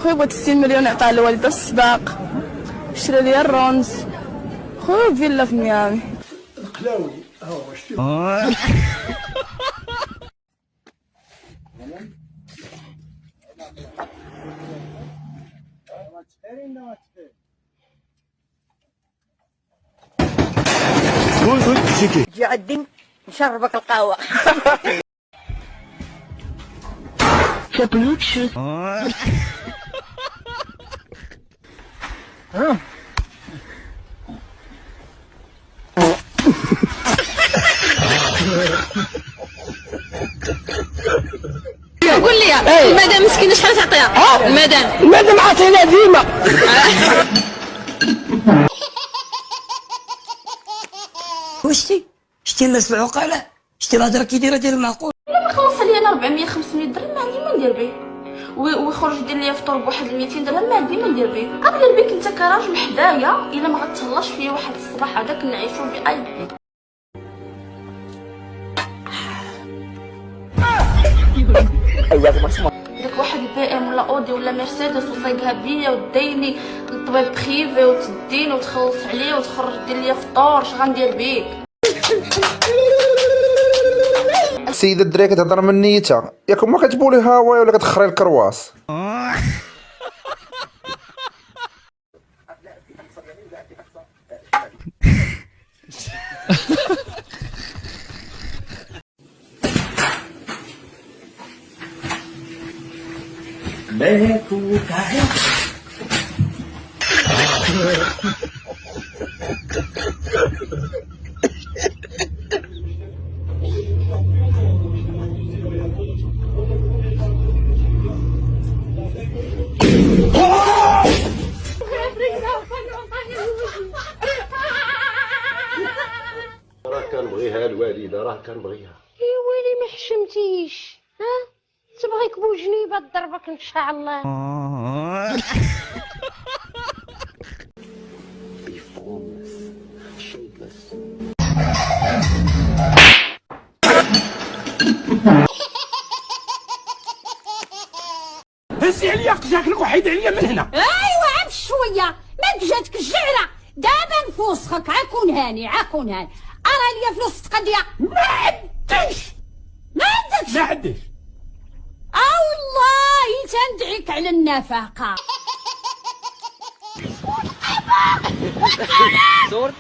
خويا بغيت 60 مليون يعطيها للوالده الصداق، شرا ليا الرونز خويا فيلا في ميامي. القلاوي هو شتي جي عندي نشربك القهوة. قول لي المدام مسكينه شحال تعطيها؟ المدام عاطينا ديما. شتي الناس العقلاء، شتي الهضره كي دايره ديال المعقول. لما خلص عليا انا 400 500 درهم ما عندي ما ندير به، ويخرج يدير ليا فطور بواحد 200 درهم ما عندي ما ندير به. قبل بك انت كراجل حدايا الا ما غتهلاش فيا واحد الصباح هذاك نعيشو بأي داك واحد البي ام ولا اودي ولا مرسيدس وصايقها بيا وديني للطبيب بريفي وتديني وتخلص عليه وتخرج دير ليا فطور، اش غندير بيك؟ السيده الدريه كتهضر من نيتها، ياك ما كتبولي هواي ولا كتخري الكرواس. راه كنبغيها الوالده، راه كنبغيها. يا ويلي ما حشمتيش، ها تبغيك بوجنيبه ضربك ان شاء الله. هزي عليا قجاك وحيد عليا من هنا. ايوا عم شويه ما جاتك الجعره، دابا نفوسخك. عاكون هاني ارى ليا فلوس تقضيها. ما عنديش. ما عندكش والله تندعيك على النفقه. صورت